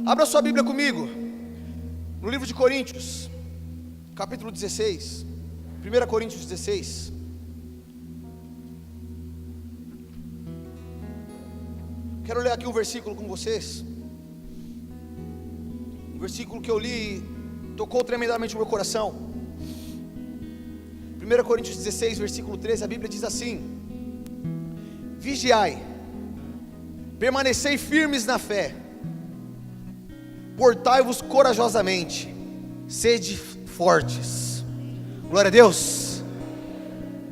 Abra sua Bíblia comigo, no livro de Coríntios, capítulo 16, 1 Coríntios 16. Quero ler aqui um versículo com vocês, um versículo que eu li e tocou tremendamente o meu coração. 1 Coríntios 16, versículo 13, a Bíblia diz assim: vigiai, permanecei firmes na fé, portai-vos corajosamente, sede fortes. Glória a Deus.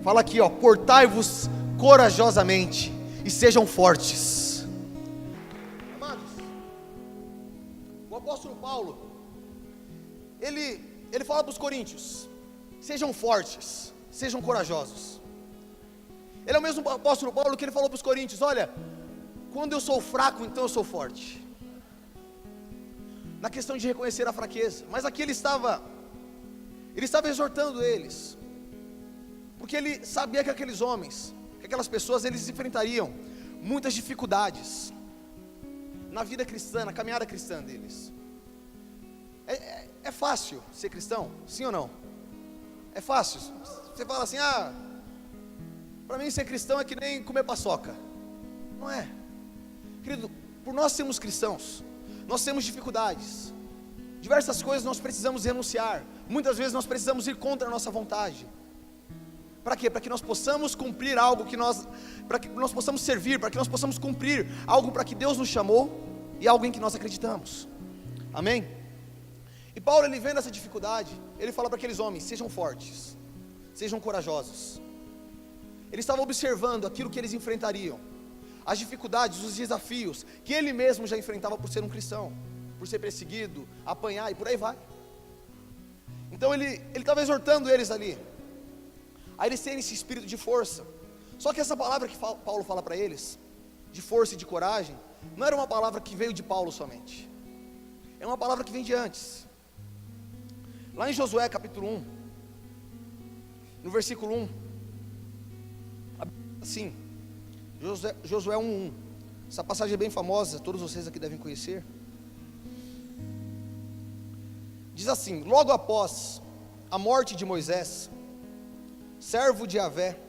Fala aqui, ó, portai-vos corajosamente e sejam fortes. Amados, o apóstolo Paulo, ele fala para os coríntios: sejam fortes, sejam corajosos. Ele é o mesmo apóstolo Paulo que ele falou para os coríntios: olha, quando eu sou fraco, então eu sou forte. Na questão de reconhecer a fraqueza. Mas aqui ele estava exortando eles, porque ele sabia que aqueles homens, que aquelas pessoas, eles enfrentariam muitas dificuldades na vida cristã, na caminhada cristã deles. É fácil ser cristão? Sim ou não? É fácil? Você fala assim: para mim ser cristão é que nem comer paçoca. Não é. Querido, por nós sermos cristãos, nós temos dificuldades, diversas coisas nós precisamos renunciar, muitas vezes nós precisamos ir contra a nossa vontade. Para quê? Para que nós possamos cumprir algo para que nós possamos servir, para que nós possamos cumprir algo para que Deus nos chamou e algo em que nós acreditamos. Amém? E Paulo, ele vendo essa dificuldade, ele fala para aqueles homens: sejam fortes, sejam corajosos. Ele estava observando aquilo que eles enfrentariam, as dificuldades, os desafios que ele mesmo já enfrentava por ser um cristão, por ser perseguido, apanhar e por aí vai. Então ele estava exortando eles ali, a eles terem esse espírito de força. Só que essa palavra que Paulo fala para eles, de força e de coragem, não era uma palavra que veio de Paulo somente, é uma palavra que vem de antes. Lá em Josué capítulo 1, no versículo 1, assim, Josué 1:1. Essa passagem é bem famosa, todos vocês aqui devem conhecer. Diz assim: logo após a morte de Moisés, servo de Yahvé,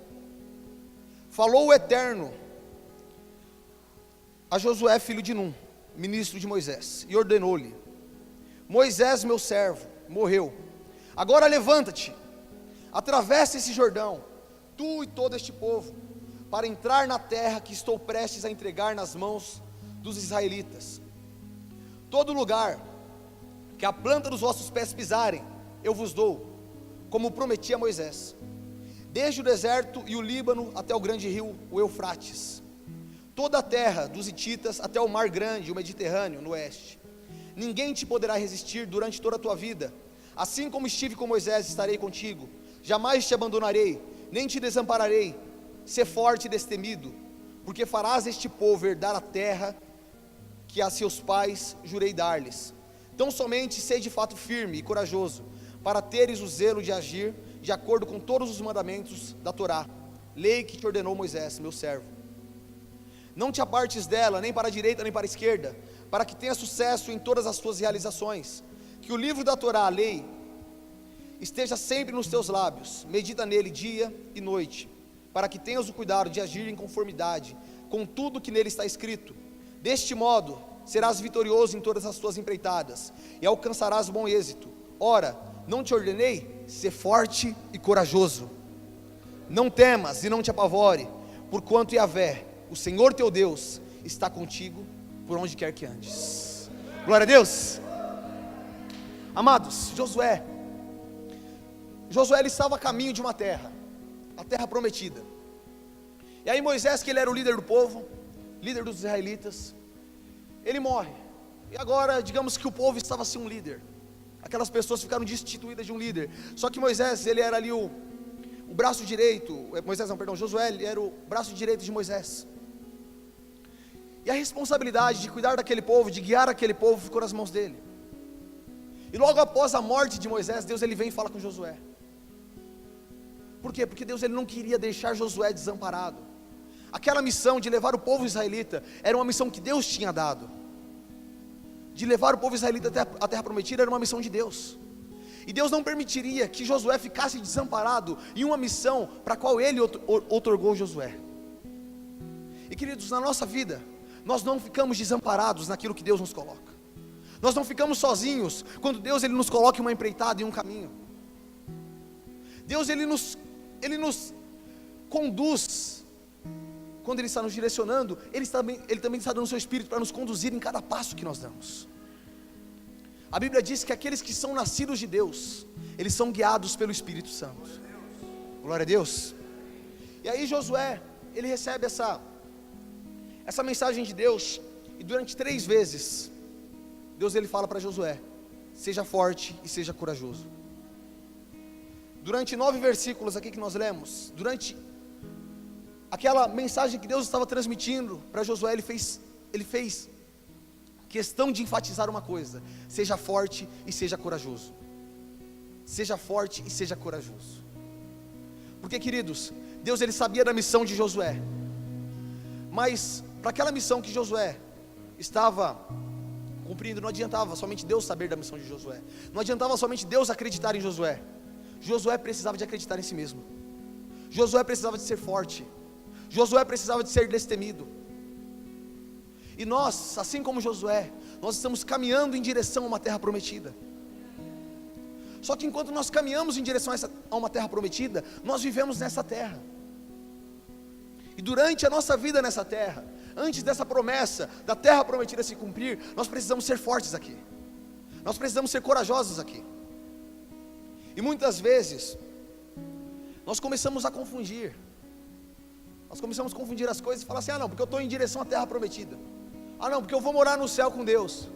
falou o Eterno a Josué, filho de Num, ministro de Moisés, e ordenou-lhe: Moisés, meu servo, morreu. Agora levanta-te, atravessa esse Jordão, tu e todo este povo, para entrar na terra que estou prestes a entregar nas mãos dos israelitas. Todo lugar que a planta dos vossos pés pisarem, eu vos dou, como prometi a Moisés, desde o deserto e o Líbano até o grande rio, o Eufrates, toda a terra dos hititas até o mar grande, o Mediterrâneo, no oeste. Ninguém te poderá resistir durante toda a tua vida. Assim como estive com Moisés, estarei contigo, jamais te abandonarei, nem te desampararei. Sê forte e destemido, porque farás este povo herdar a terra que a seus pais jurei dar-lhes. Então somente sê de fato firme e corajoso, para teres o zelo de agir de acordo com todos os mandamentos da Torá, lei que te ordenou Moisés, meu servo. Não te apartes dela, nem para a direita nem para a esquerda, para que tenha sucesso em todas as tuas realizações. Que o livro da Torá, a lei, esteja sempre nos teus lábios, medita nele dia e noite, para que tenhas o cuidado de agir em conformidade com tudo que nele está escrito. Deste modo, serás vitorioso em todas as tuas empreitadas, e alcançarás bom êxito. Ora, não te ordenei? Sê forte e corajoso. Não temas e não te apavore, porquanto Yahvé, o Senhor teu Deus, está contigo por onde quer que andes. Glória a Deus. Amados, Josué ele estava a caminho de uma terra, a terra prometida. E aí Moisés, que ele era o líder do povo, líder dos israelitas, ele morre. E agora, digamos que o povo estava sem um líder. Aquelas pessoas ficaram destituídas de um líder. Só que Moisés, ele era ali o braço direito, Josué, ele era o braço direito de Moisés. E a responsabilidade de cuidar daquele povo, de guiar aquele povo, ficou nas mãos dele. E logo após a morte de Moisés, Deus ele vem e fala com Josué. Por quê? Porque Deus ele não queria deixar Josué desamparado. Aquela missão de levar o povo israelita era uma missão que Deus tinha dado. de levar o povo israelita até a terra prometida era uma missão de Deus. E Deus não permitiria que Josué ficasse desamparado em uma missão para a qual Ele outorgou Josué. E queridos, na nossa vida, nós não ficamos desamparados naquilo que Deus nos coloca. Nós não ficamos sozinhos quando Deus Ele nos coloca em uma empreitada, em um caminho. Deus Ele nos conduz. Quando Ele está nos direcionando, Ele também está dando o seu Espírito para nos conduzir em cada passo que nós damos. A Bíblia diz que aqueles que são nascidos de Deus, eles são guiados pelo Espírito Santo. Glória a Deus. E aí Josué, ele recebe essa mensagem de Deus, e durante 3 vezes, Deus ele fala para Josué: seja forte e seja corajoso. Durante 9 versículos aqui que nós lemos, durante aquela mensagem que Deus estava transmitindo para Josué, ele fez questão de enfatizar uma coisa: seja forte e seja corajoso. Seja forte e seja corajoso. Porque, queridos, Deus ele sabia da missão de Josué, mas para aquela missão que Josué estava cumprindo, não adiantava somente Deus saber da missão de Josué, não adiantava somente Deus acreditar em Josué. Josué precisava de acreditar em si mesmo. Josué precisava de ser forte. Josué precisava de ser destemido. E nós, assim como Josué, nós estamos caminhando em direção a uma terra prometida. Só que enquanto nós caminhamos em direção a uma terra prometida, nós vivemos nessa terra. E durante a nossa vida nessa terra, antes dessa promessa da terra prometida se cumprir, nós precisamos ser fortes aqui. Nós precisamos ser corajosos aqui. E muitas vezes, nós começamos a confundir. Nós começamos a confundir as coisas e falar assim: ah não, porque eu estou em direção à terra prometida. Ah não, porque eu vou morar no céu com Deus.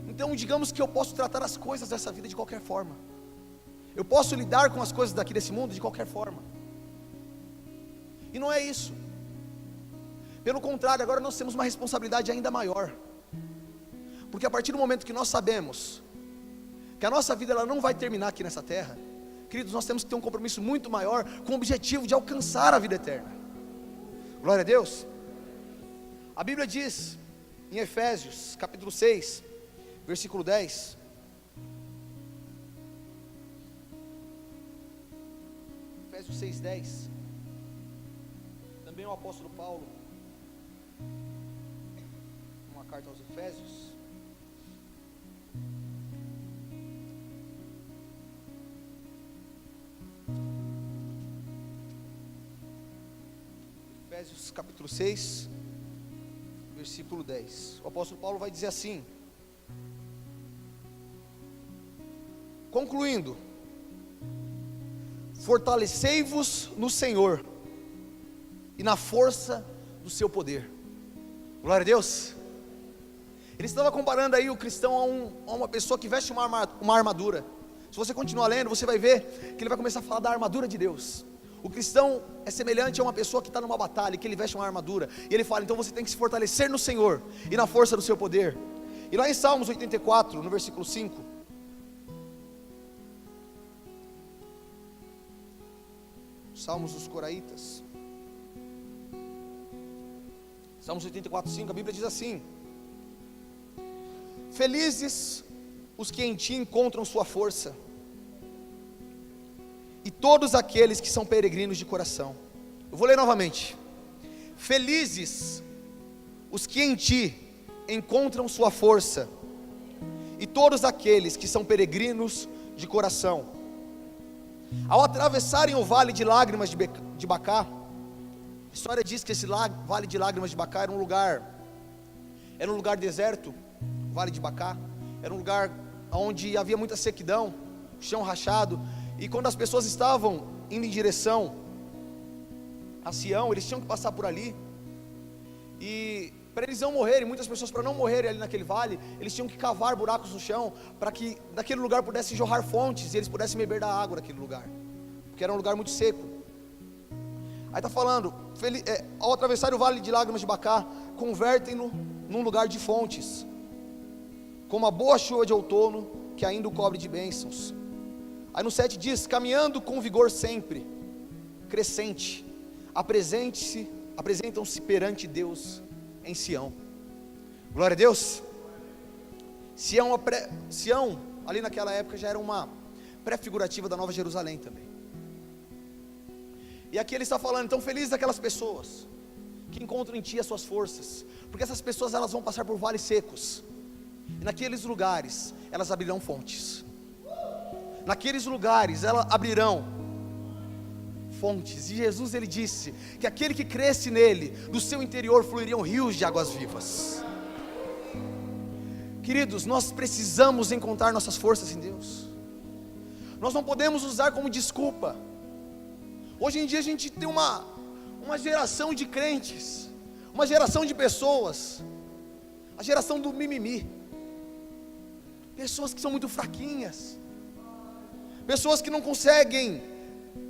Então digamos que eu posso tratar as coisas dessa vida de qualquer forma. Eu posso lidar com as coisas daqui desse mundo de qualquer forma. E não é isso. Pelo contrário, agora nós temos uma responsabilidade ainda maior. Porque a partir do momento que nós sabemos que a nossa vida ela não vai terminar aqui nessa terra, queridos, nós temos que ter um compromisso muito maior com o objetivo de alcançar a vida eterna. Glória a Deus. A Bíblia diz em Efésios capítulo 6, versículo 10, Efésios 6, 10, também o apóstolo Paulo, uma carta aos Efésios, Efésios capítulo 6, versículo 10, o apóstolo Paulo vai dizer assim: concluindo, fortalecei-vos no Senhor e na força do seu poder. Glória a Deus. Ele estava comparando aí o cristão a uma pessoa que veste uma armadura. Se você continuar lendo, você vai ver que ele vai começar a falar da armadura de Deus. O cristão é semelhante a uma pessoa que está numa batalha, que ele veste uma armadura, e ele fala, então você tem que se fortalecer no Senhor e na força do seu poder. E lá em Salmos 84, no versículo 5, Salmos dos Coraitas, Salmos 84, 5, a Bíblia diz assim: felizes os que em ti encontram sua força, e todos aqueles que são peregrinos de coração. Eu vou ler novamente: felizes os que em ti encontram sua força, e todos aqueles que são peregrinos de coração. Ao atravessarem o vale de lágrimas de Bacá, a história diz que esse vale de lágrimas de Bacá era um lugar deserto. O vale de Bacá era um lugar onde havia muita sequidão, chão rachado, e quando as pessoas estavam indo em direção a Sião, eles tinham que passar por ali, e para eles não morrerem, muitas pessoas, para não morrerem ali naquele vale, eles tinham que cavar buracos no chão, para que daquele lugar pudessem jorrar fontes, e eles pudessem beber da água daquele lugar, porque era um lugar muito seco. Aí está falando, ao atravessar o vale de lágrimas de Bacá, convertem-no num lugar de fontes, como a boa chuva de outono, que ainda o cobre de bênçãos. Aí no 7 diz, caminhando com vigor sempre, crescente, apresentam-se perante Deus em Sião. Glória a Deus. Sião, ali naquela época, já era uma pré-figurativa da Nova Jerusalém também. E aqui ele está falando, então felizes aquelas pessoas que encontram em ti as suas forças, porque essas pessoas elas vão passar por vales secos, e naqueles lugares elas abrirão fontes. Naqueles lugares elas abrirão fontes. E Jesus ele disse que aquele que cresce nele, do seu interior fluiriam rios de águas vivas. Queridos, nós precisamos encontrar nossas forças em Deus. Nós não podemos usar como desculpa. Hoje em dia a gente tem uma geração de crentes, uma geração de pessoas, a geração do mimimi, pessoas que são muito fraquinhas, pessoas que não conseguem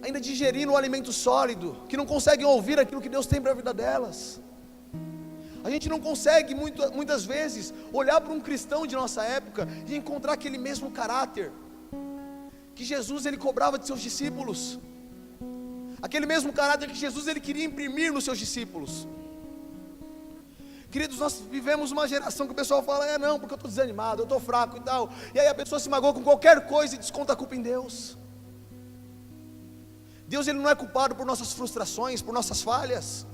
ainda digerir no alimento sólido, que não conseguem ouvir aquilo que Deus tem para a vida delas. A gente não consegue muitas vezes olhar para um cristão de nossa época e encontrar aquele mesmo caráter que Jesus ele cobrava de seus discípulos, aquele mesmo caráter que Jesus ele queria imprimir nos seus discípulos. Queridos, nós vivemos uma geração que o pessoal fala, não, porque eu estou desanimado, eu estou fraco e tal, e aí a pessoa se magoa com qualquer coisa e desconta a culpa em Deus. Deus ele não é culpado por nossas frustrações, por nossas falhas,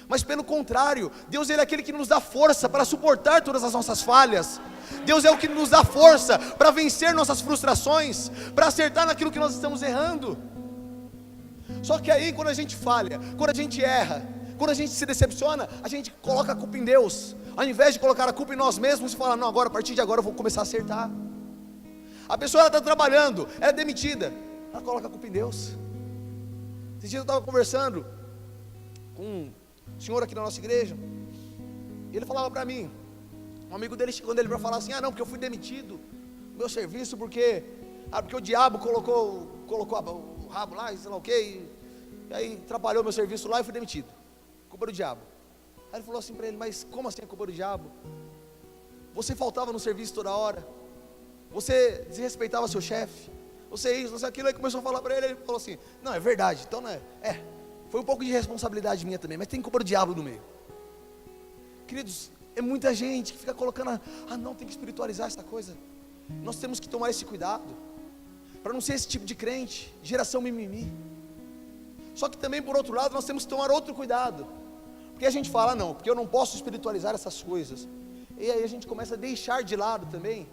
mas pelo contrário, Deus ele é aquele que nos dá força para suportar todas as nossas falhas. Deus é o que nos dá força para vencer nossas frustrações, para acertar naquilo que nós estamos errando. Só que aí quando a gente falha, quando a gente erra, quando a gente se decepciona, a gente coloca a culpa em Deus, ao invés de colocar a culpa em nós mesmos e falar, não, agora, a partir de agora eu vou começar a acertar. A pessoa está trabalhando, ela é demitida, ela coloca a culpa em Deus. Esse dia eu estava conversando com um senhor aqui na nossa igreja, e ele falava para mim, um amigo dele chegou nele para falar assim, não, porque eu fui demitido do meu serviço, porque o diabo colocou o rabo lá, e sei lá o que, e aí atrapalhou meu serviço lá e fui demitido, culpa do diabo. Aí ele falou assim para ele, mas como assim é culpa do diabo? Você faltava no serviço toda hora, você desrespeitava seu chefe, você isso, você aquilo. Aí começou a falar para ele, ele falou assim, não, é verdade, então não é, foi um pouco de responsabilidade minha também, mas tem culpa do diabo no meio. Queridos, é muita gente que fica colocando, não, tem que espiritualizar essa coisa. Nós temos que tomar esse cuidado, para não ser esse tipo de crente, geração mimimi. Só que também por outro lado, nós temos que tomar outro cuidado, porque a gente fala, não, porque eu não posso espiritualizar essas coisas, e aí a gente começa a deixar de lado também,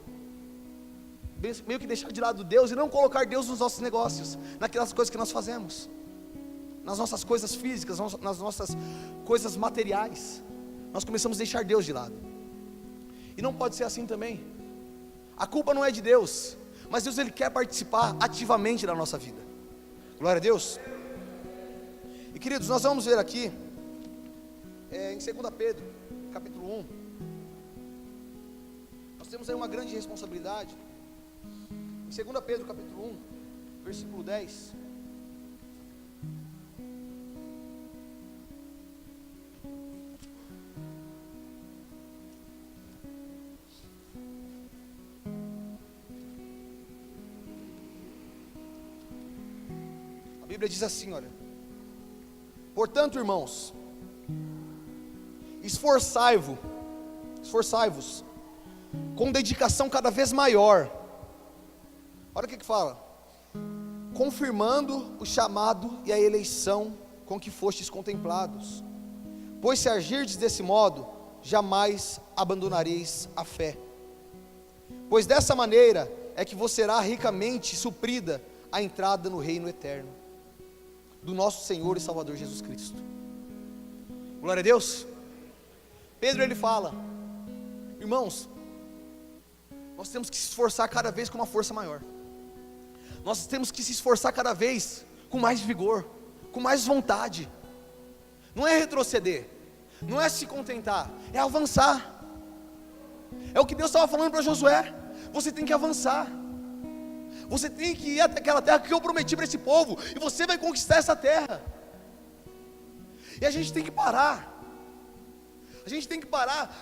meio que deixar de lado Deus, e não colocar Deus nos nossos negócios, naquelas coisas que nós fazemos, nas nossas coisas físicas, nas nossas coisas materiais, nós começamos a deixar Deus de lado, e não pode ser assim também. A culpa não é de Deus, mas Deus ele quer participar ativamente da nossa vida. Glória a Deus. E queridos, nós vamos ver aqui em 2 Pedro, capítulo 1. Nós temos aí uma grande responsabilidade. Em 2 Pedro, capítulo 1, versículo 10. A Bíblia diz assim, olha: portanto, irmãos, esforçai-vos com dedicação cada vez maior. Olha o que fala: confirmando o chamado e a eleição com que fostes contemplados, pois se agirdes desse modo, jamais abandonareis a fé, pois dessa maneira é que vos será ricamente suprida a entrada no reino eterno do nosso Senhor e Salvador Jesus Cristo. Glória a Deus. Pedro ele fala, irmãos, nós temos que se esforçar cada vez com uma força maior, nós temos que se esforçar cada vez com mais vigor, com mais vontade. Não é retroceder, não é se contentar, é avançar. É o que Deus estava falando para Josué, você tem que avançar, você tem que ir até aquela terra que eu prometi para esse povo, e você vai conquistar essa terra. E a gente tem que parar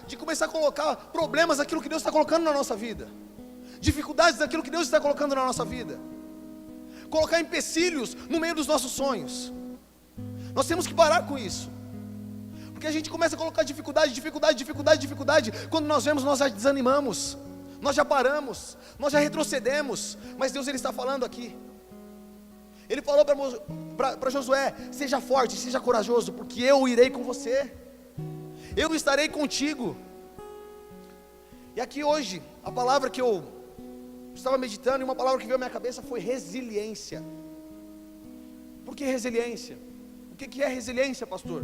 de começar a colocar problemas naquilo que Deus está colocando na nossa vida, dificuldades naquilo que Deus está colocando na nossa vida, colocar empecilhos no meio dos nossos sonhos. Nós temos que parar com isso, Porque a gente começa a colocar dificuldade, quando nós vemos, nós já desanimamos, nós já paramos, nós já retrocedemos. Mas Deus, Ele está falando aqui. Ele falou para Josué: seja forte, seja corajoso, porque eu irei com você, eu estarei contigo. E aqui hoje, a palavra que eu estava meditando, e uma palavra que veio à minha cabeça foi resiliência. Por que resiliência? O que é resiliência, pastor?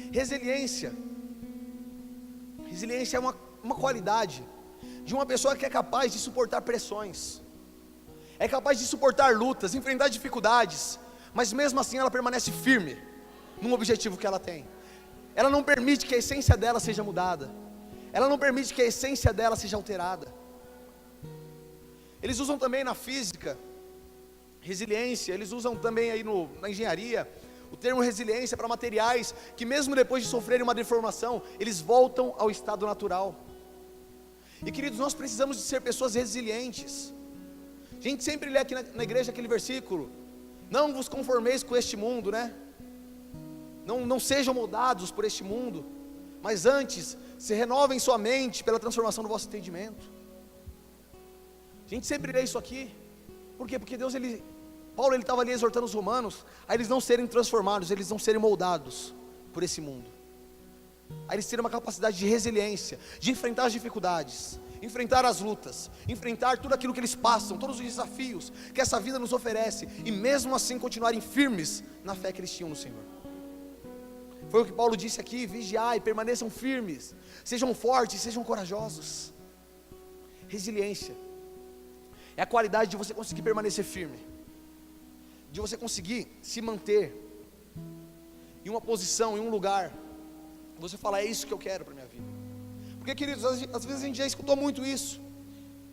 Resiliência é uma qualidade de uma pessoa que é capaz de suportar pressões, é capaz de suportar lutas, enfrentar dificuldades, mas mesmo assim ela permanece firme num objetivo que ela tem. Ela não permite que a essência dela seja mudada, ela não permite que a essência dela seja alterada. Eles usam também na física resiliência, eles usam também aí na engenharia o termo resiliência para materiais que mesmo depois de sofrerem uma deformação, eles voltam ao estado natural. E queridos, nós precisamos de ser pessoas resilientes. A gente sempre lê aqui na igreja aquele versículo: não vos conformeis com este mundo, né? Não sejam moldados por este mundo, mas antes se renovem sua mente pela transformação do vosso entendimento. A gente sempre lê isso aqui. Por quê? Porque Paulo estava ali exortando os romanos a eles não serem transformados, eles não serem moldados por esse mundo, a eles terem uma capacidade de resiliência, de enfrentar as dificuldades, enfrentar as lutas, enfrentar tudo aquilo que eles passam, todos os desafios que essa vida nos oferece, e mesmo assim continuarem firmes na fé que eles tinham no Senhor. Foi o que Paulo disse aqui: vigiai, permaneçam firmes, sejam fortes, sejam corajosos. Resiliência é a qualidade de você conseguir permanecer firme, de você conseguir se manter em uma posição, em um lugar, você fala: é isso que eu quero para a minha vida. Porque, queridos, às vezes a gente já escutou muito isso,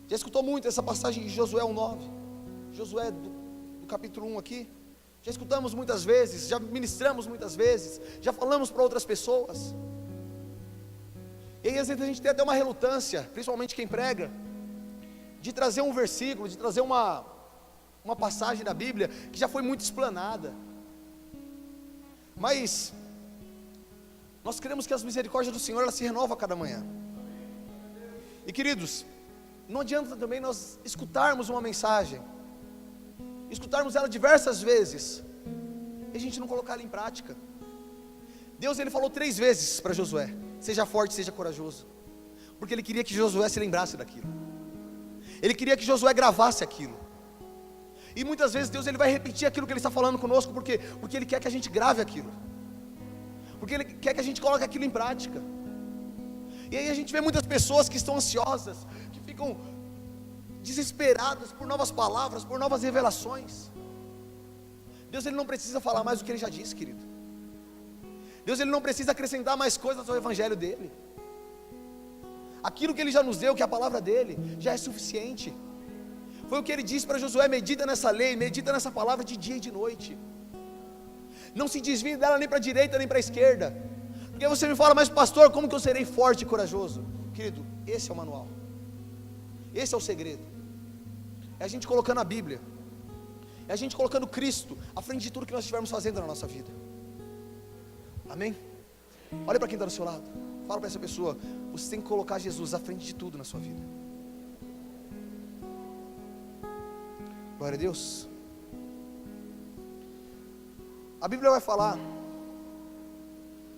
já escutou muito essa passagem de Josué 1:9, Josué do capítulo 1 aqui, já escutamos muitas vezes, já ministramos muitas vezes, já falamos para outras pessoas, e aí às vezes a gente tem até uma relutância, principalmente quem prega, de trazer um versículo, de trazer uma passagem da Bíblia que já foi muito explanada. Mas nós queremos que as misericórdias do Senhor, elas se renovam a cada manhã. E queridos, não adianta também nós escutarmos uma mensagem, escutarmos ela diversas vezes, e a gente não colocar ela em prática. Deus, Ele falou 3 vezes para Josué: seja forte, seja corajoso, porque Ele queria que Josué se lembrasse daquilo, Ele queria que Josué gravasse aquilo. E muitas vezes Deus, Ele vai repetir aquilo que Ele está falando conosco, porque Ele quer que a gente grave aquilo, porque Ele quer que a gente coloque aquilo em prática. E aí a gente vê muitas pessoas que estão ansiosas, que ficam desesperadas por novas palavras, por novas revelações. Deus, Ele não precisa falar mais do que Ele já disse, querido. Deus, Ele não precisa acrescentar mais coisas ao evangelho dEle. Aquilo que Ele já nos deu, que é a palavra dEle, já é suficiente. Foi o que Ele disse para Josué: medita nessa lei, medita nessa palavra de dia e de noite, não se desvie dela nem para a direita nem para a esquerda. Porque você me fala: mas pastor, como que eu serei forte e corajoso? Querido, esse é o manual, esse é o segredo. É a gente colocando a Bíblia, é a gente colocando Cristo à frente de tudo que nós estivermos fazendo na nossa vida. Amém? Olha para quem está do seu lado, fala para essa pessoa: você tem que colocar Jesus à frente de tudo na sua vida. Glória a Deus. A Bíblia vai falar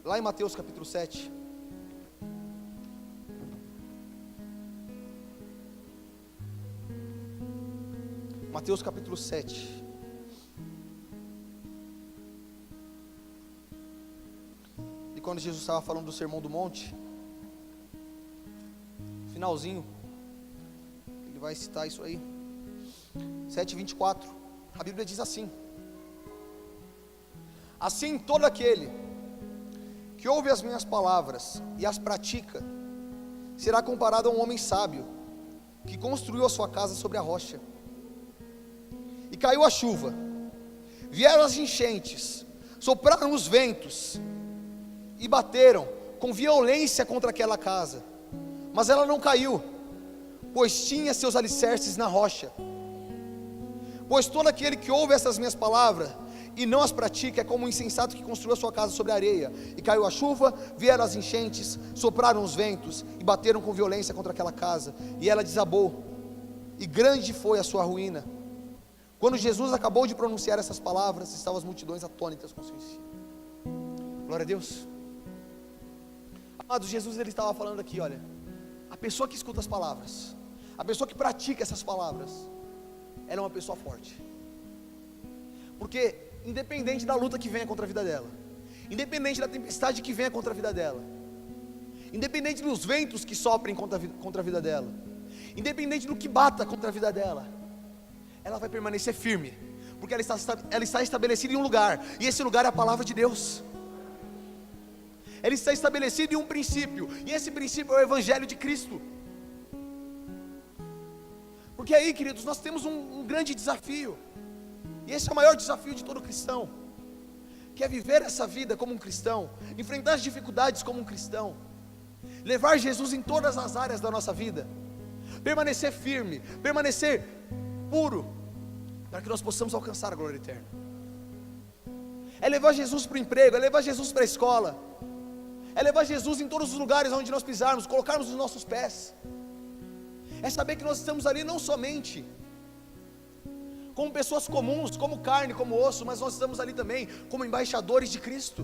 lá em Mateus capítulo 7, Mateus capítulo 7, e quando Jesus estava falando do Sermão do Monte, finalzinho, Ele vai citar isso aí, 7:24, a Bíblia diz assim: assim todo aquele que ouve as minhas palavras e as pratica, será comparado a um homem sábio, que construiu a sua casa sobre a rocha. E caiu a chuva, vieram as enchentes, sopraram os ventos, e bateram com violência contra aquela casa, mas ela não caiu, pois tinha seus alicerces na rocha. Pois todo aquele que ouve essas minhas palavras e não as pratica, é como um insensato que construiu a sua casa sobre a areia, e caiu a chuva, vieram as enchentes, sopraram os ventos, e bateram com violência contra aquela casa, e ela desabou, e grande foi a sua ruína. Quando Jesus acabou de pronunciar essas palavras, estavam as multidões atônitas com seu ensino. Glória a Deus. Amados, Jesus ele estava falando aqui, olha, a pessoa que escuta as palavras, a pessoa que pratica essas palavras, ela é uma pessoa forte. Porque independente da luta que venha contra a vida dela, independente da tempestade que venha contra a vida dela, independente dos ventos que soprem contra a vida dela, independente do que bata contra a vida dela, ela vai permanecer firme, porque ela está estabelecida em um lugar, e esse lugar é a palavra de Deus. Ela está estabelecida em um princípio, e esse princípio é o Evangelho de Cristo. Porque aí, queridos, nós temos um grande desafio, e esse é o maior desafio de todo cristão, que é viver essa vida como um cristão, enfrentar as dificuldades como um cristão, levar Jesus em todas as áreas da nossa vida, permanecer firme, permanecer puro, para que nós possamos alcançar a glória eterna. É levar Jesus para o emprego, é levar Jesus para a escola, é levar Jesus em todos os lugares onde nós pisarmos, colocarmos os nossos pés. É saber que nós estamos ali não somente como pessoas comuns, como carne, como osso, mas nós estamos ali também como embaixadores de Cristo,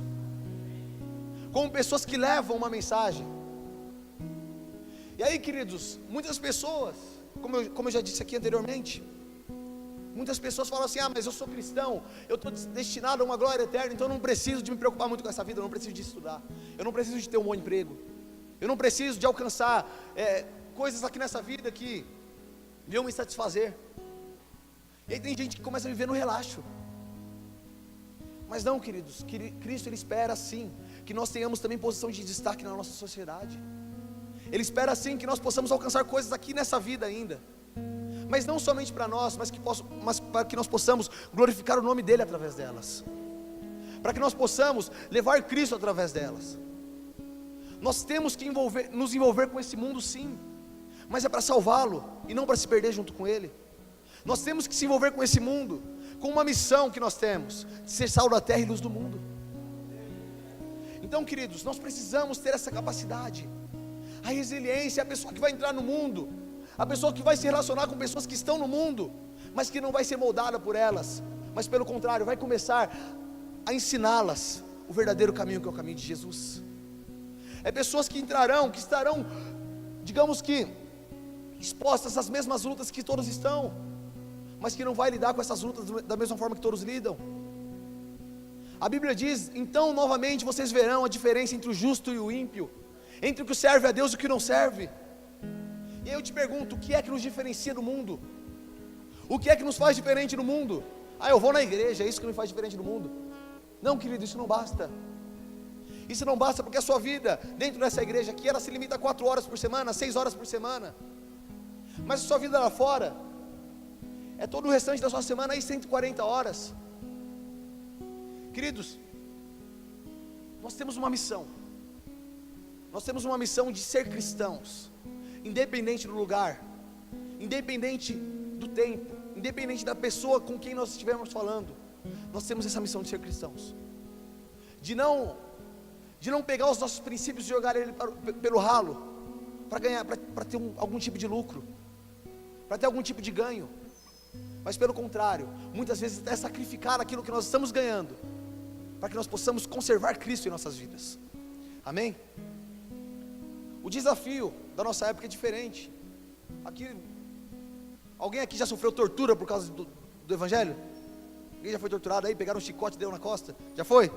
como pessoas que levam uma mensagem. E aí, queridos, muitas pessoas, como eu já disse aqui anteriormente, muitas pessoas falam assim: ah, mas eu sou cristão, eu estou destinado a uma glória eterna, então eu não preciso de me preocupar muito com essa vida, eu não preciso de estudar, eu não preciso de ter um bom emprego, eu não preciso de alcançar coisas aqui nessa vida que venham me satisfazer. E aí tem gente que começa a viver no relaxo. Mas não, queridos, Cristo ele espera sim que nós tenhamos também posição de destaque na nossa sociedade. Ele espera sim que nós possamos alcançar coisas aqui nessa vida ainda, mas não somente para nós, mas para que nós possamos glorificar o nome dele através delas, para que nós possamos levar Cristo através delas. Nós temos que nos envolver com esse mundo sim, mas é para salvá-lo e não para se perder junto com ele. Nós temos que se envolver com esse mundo, com uma missão que nós temos, de ser sal da terra e luz do mundo. Então, queridos, nós precisamos ter essa capacidade. A resiliência é a pessoa que vai entrar no mundo, a pessoa que vai se relacionar com pessoas que estão no mundo, mas que não vai ser moldada por elas, mas pelo contrário, vai começar a ensiná-las o verdadeiro caminho, que é o caminho de Jesus. É pessoas que estarão, digamos que, expostas às mesmas lutas que todos estão, mas que não vai lidar com essas lutas da mesma forma que todos lidam. A Bíblia diz: então novamente vocês verão a diferença entre o justo e o ímpio, entre o que serve a Deus e o que não serve. E aí eu te pergunto, o que é que nos diferencia do mundo? O que é que nos faz diferente do mundo? Ah, eu vou na igreja, é isso que me faz diferente do mundo. Não, querido, isso não basta. Isso não basta, porque a sua vida dentro dessa igreja aqui, ela se limita a 4 horas por semana, 6 horas por semana. Mas a sua vida lá fora é todo o restante da sua semana aí, 140 horas. Queridos, nós temos uma missão. Nós temos uma missão de ser cristãos, independente do lugar, independente do tempo, independente da pessoa com quem nós estivermos falando. Nós temos essa missão de ser cristãos, de não pegar os nossos princípios e jogar ele pelo ralo, para ter algum tipo de lucro, para ter algum tipo de ganho, mas pelo contrário, muitas vezes até sacrificar aquilo que nós estamos ganhando, para que nós possamos conservar Cristo em nossas vidas. Amém? O desafio da nossa época é diferente. Alguém aqui já sofreu tortura por causa do Evangelho? Alguém já foi torturado aí? Pegaram um chicote e deu na costa? Já foi?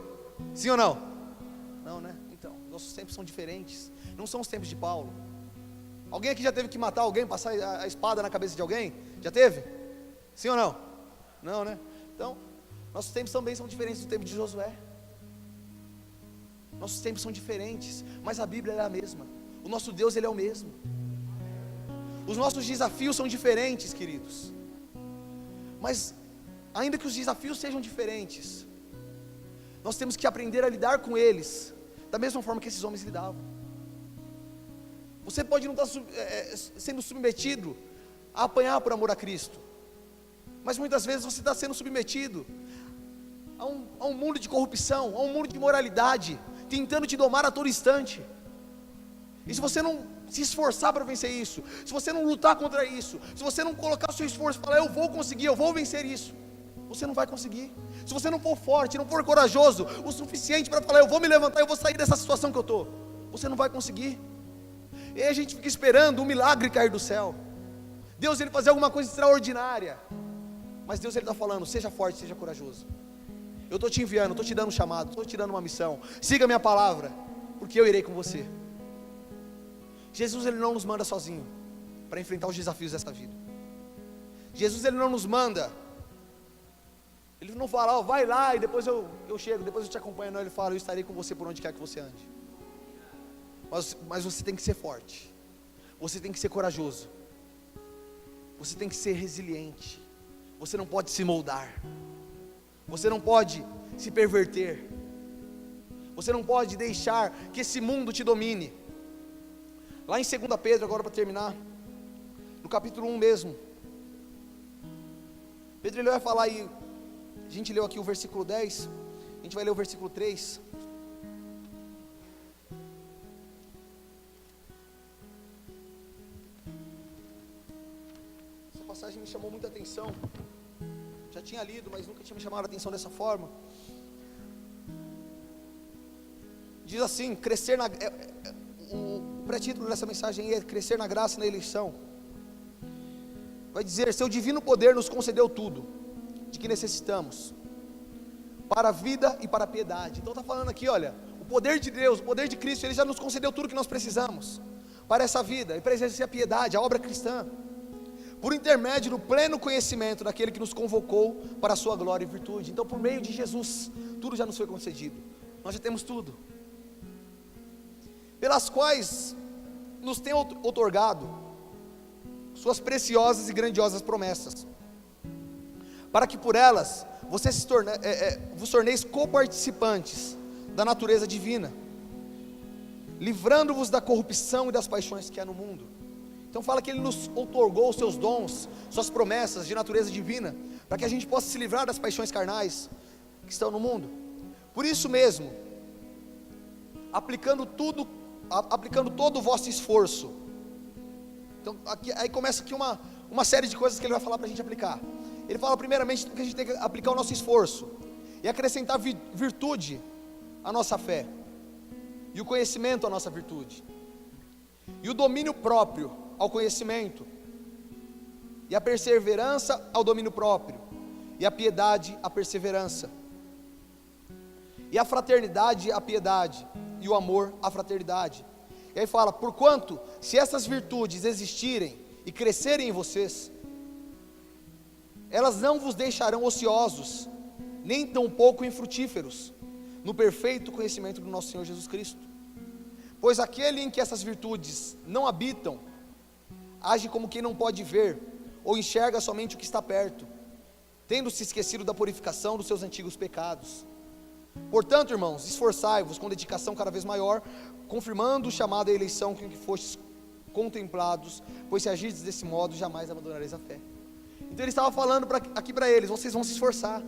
Sim ou não? Não, né? Então, nossos tempos são diferentes. Não são os tempos de Paulo. Alguém aqui já teve que matar alguém, passar a espada na cabeça de alguém? Já teve? Sim ou não? Não, né? Então, nossos tempos também são diferentes do tempo de Josué. Nossos tempos são diferentes, mas a Bíblia é a mesma. O nosso Deus, Ele é o mesmo. Os nossos desafios são diferentes, queridos, mas ainda que os desafios sejam diferentes, nós temos que aprender a lidar com eles da mesma forma que esses homens lidavam. Você pode não estar sendo submetido a apanhar por amor a Cristo, mas muitas vezes você está sendo submetido a um mundo de corrupção, a um mundo de imoralidade, tentando te domar a todo instante. E se você não se esforçar para vencer isso, se você não lutar contra isso, se você não colocar o seu esforço e falar, eu vou conseguir, eu vou vencer isso, você não vai conseguir. Se você não for forte, não for corajoso o suficiente para falar, eu vou me levantar, eu vou sair dessa situação que eu estou, você não vai conseguir. E aí a gente fica esperando um milagre cair do céu, Deus ele fazer alguma coisa extraordinária, mas Deus ele está falando, seja forte, seja corajoso, eu estou te enviando, estou te dando um chamado, estou te dando uma missão, siga a minha palavra, porque eu irei com você. Jesus ele não nos manda sozinho para enfrentar os desafios dessa vida. Jesus ele não nos manda, ele não fala, vai lá e depois eu chego, depois eu te acompanho. Não, ele fala, eu estarei com você por onde quer que você ande. Mas você tem que ser forte, você tem que ser corajoso, você tem que ser resiliente, você não pode se moldar, você não pode se perverter, você não pode deixar que esse mundo te domine. Lá em 2 Pedro, agora para terminar, no capítulo 1 mesmo, Pedro ele vai falar aí, a gente leu aqui o versículo 10, a gente vai ler o versículo 3. Essa passagem me chamou muita atenção, já tinha lido, mas nunca tinha me chamado a atenção dessa forma. Diz assim, crescer na... O pré-título dessa mensagem é crescer na graça e na eleição. Vai dizer, seu divino poder nos concedeu tudo de que necessitamos para a vida e para a piedade. Então está falando aqui, olha, o poder de Deus, o poder de Cristo, ele já nos concedeu tudo que nós precisamos para essa vida e para exercer a piedade, a obra cristã, por intermédio do pleno conhecimento daquele que nos convocou para a sua glória e virtude. Então por meio de Jesus, tudo já nos foi concedido, nós já temos tudo, pelas quais nos tem outorgado suas preciosas e grandiosas promessas, para que por elas vocês vos torneis coparticipantes da natureza divina, livrando-vos da corrupção e das paixões que há no mundo. Então fala que Ele nos outorgou os seus dons, suas promessas de natureza divina, para que a gente possa se livrar das paixões carnais que estão no mundo. Por isso mesmo, aplicando todo o vosso esforço. Então aí começa aqui uma série de coisas que ele vai falar para a gente aplicar. Ele fala primeiramente que a gente tem que aplicar o nosso esforço e acrescentar virtude à nossa fé, e o conhecimento à nossa virtude, e o domínio próprio ao conhecimento, e a perseverança ao domínio próprio, e a piedade à perseverança, e a fraternidade à piedade, e o amor à fraternidade. E aí fala, porquanto se essas virtudes existirem e crescerem em vocês, elas não vos deixarão ociosos, nem tampouco infrutíferos, no perfeito conhecimento do nosso Senhor Jesus Cristo. Pois aquele em que essas virtudes não habitam, age como quem não pode ver, ou enxerga somente o que está perto, tendo se esquecido da purificação dos seus antigos pecados. Portanto, irmãos, esforçai-vos com dedicação cada vez maior, confirmando o chamado à eleição com que fostes contemplados, pois se agirdes desse modo, jamais abandonareis a fé. Então ele estava falando aqui para eles, vocês vão se esforçar,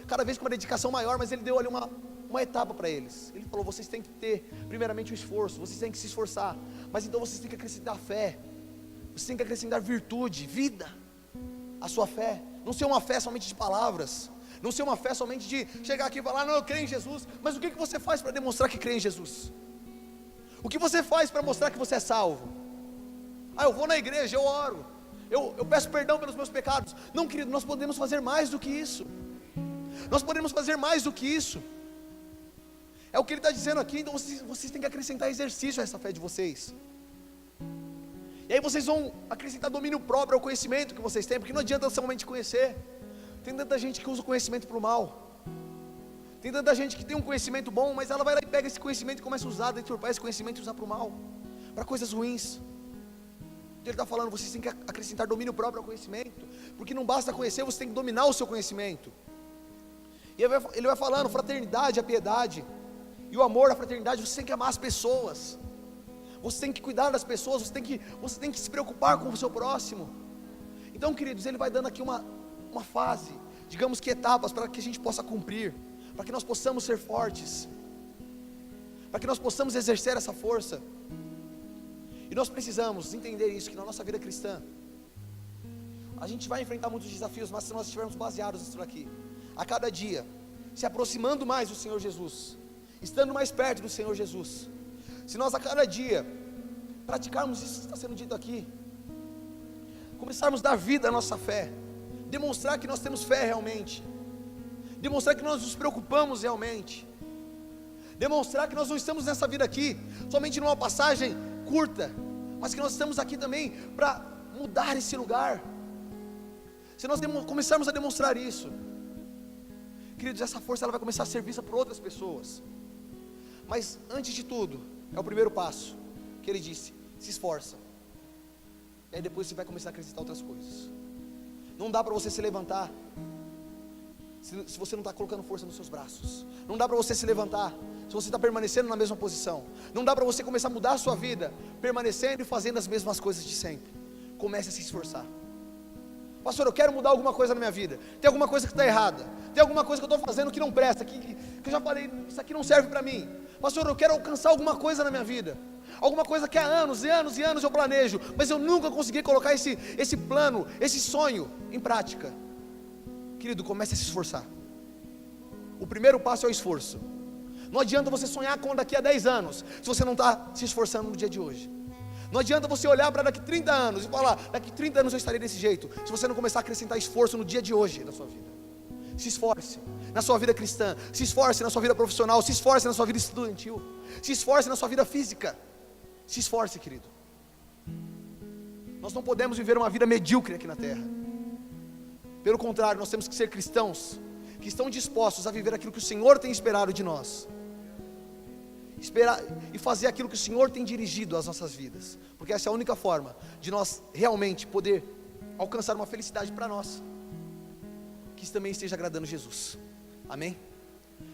cada vez com uma dedicação maior, mas ele deu ali uma etapa para eles. Ele falou, vocês têm que ter primeiramente o esforço, vocês têm que se esforçar, mas então vocês têm que acrescentar fé, vocês têm que acrescentar virtude, vida, a sua fé, não ser uma fé somente de palavras, não ser uma fé somente de chegar aqui e falar, não, eu creio em Jesus, mas o que você faz para demonstrar que crê em Jesus? O que você faz para mostrar que você é salvo? Eu vou na igreja, eu oro, eu peço perdão pelos meus pecados. Não, querido, nós podemos fazer mais do que isso, nós podemos fazer mais do que isso, é o que ele está dizendo aqui. Então vocês têm que acrescentar exercício a essa fé de vocês, e aí vocês vão acrescentar domínio próprio ao conhecimento que vocês têm, porque não adianta somente conhecer. Tem tanta gente que usa o conhecimento para o mal, tem tanta gente que tem um conhecimento bom, mas ela vai lá e pega esse conhecimento e começa a usar, deturpar esse conhecimento e usar para o mal, para coisas ruins. Ele está falando, vocês têm que acrescentar domínio próprio ao conhecimento, porque não basta conhecer, você tem que dominar o seu conhecimento. E ele vai falando, fraternidade, a piedade, e o amor, a fraternidade. Você tem que amar as pessoas, você tem que cuidar das pessoas, você tem que se preocupar com o seu próximo. Então, queridos, ele vai dando aqui uma fase digamos que etapas para que a gente possa cumprir, para que nós possamos ser fortes, para que nós possamos exercer essa força. E nós precisamos entender isso, que na nossa vida cristã, a gente vai enfrentar muitos desafios, mas se nós estivermos baseados nisso aqui, a cada dia, se aproximando mais do Senhor Jesus, estando mais perto do Senhor Jesus, se nós a cada dia praticarmos isso que está sendo dito aqui, começarmos a dar vida à nossa fé, demonstrar que nós temos fé realmente, demonstrar que nós nos preocupamos realmente, demonstrar que nós não estamos nessa vida aqui somente numa passagem curta, mas que nós estamos aqui também para mudar esse lugar. Se nós começarmos a demonstrar isso, queridos, essa força ela vai começar a ser vista por outras pessoas. Mas antes de tudo, é o primeiro passo que ele disse: se esforça. E aí depois você vai começar a acrescentar outras coisas. Não dá para você se levantar se você não está colocando força nos seus braços. Não dá para você se levantar se você está permanecendo na mesma posição. Não dá para você começar a mudar a sua vida permanecendo e fazendo as mesmas coisas de sempre. Comece a se esforçar. Pastor, eu quero mudar alguma coisa na minha vida. Tem alguma coisa que está errada. Tem alguma coisa que eu estou fazendo que não presta, que eu já falei, isso aqui não serve para mim. Pastor, eu quero alcançar alguma coisa na minha vida. Alguma coisa que há anos e anos e anos eu planejo, mas eu nunca consegui colocar esse plano, esse sonho em prática. Querido, comece a se esforçar. O primeiro passo é o esforço. Não adianta você sonhar com daqui a 10 anos, se você não está se esforçando no dia de hoje. Não adianta você olhar para daqui 30 anos e falar, daqui 30 anos eu estarei desse jeito, se você não começar a acrescentar esforço no dia de hoje da sua vida. Se esforce na sua vida cristã, se esforce na sua vida profissional, se esforce na sua vida estudantil, se esforce na sua vida física. Se esforce, querido. Nós não podemos viver uma vida medíocre aqui na terra. Pelo contrário, nós temos que ser cristãos que estão dispostos a viver aquilo que o Senhor tem esperado de nós, esperar e fazer aquilo que o Senhor tem dirigido às nossas vidas, porque essa é a única forma de nós realmente poder alcançar uma felicidade para nós, que também esteja agradando Jesus. Amém?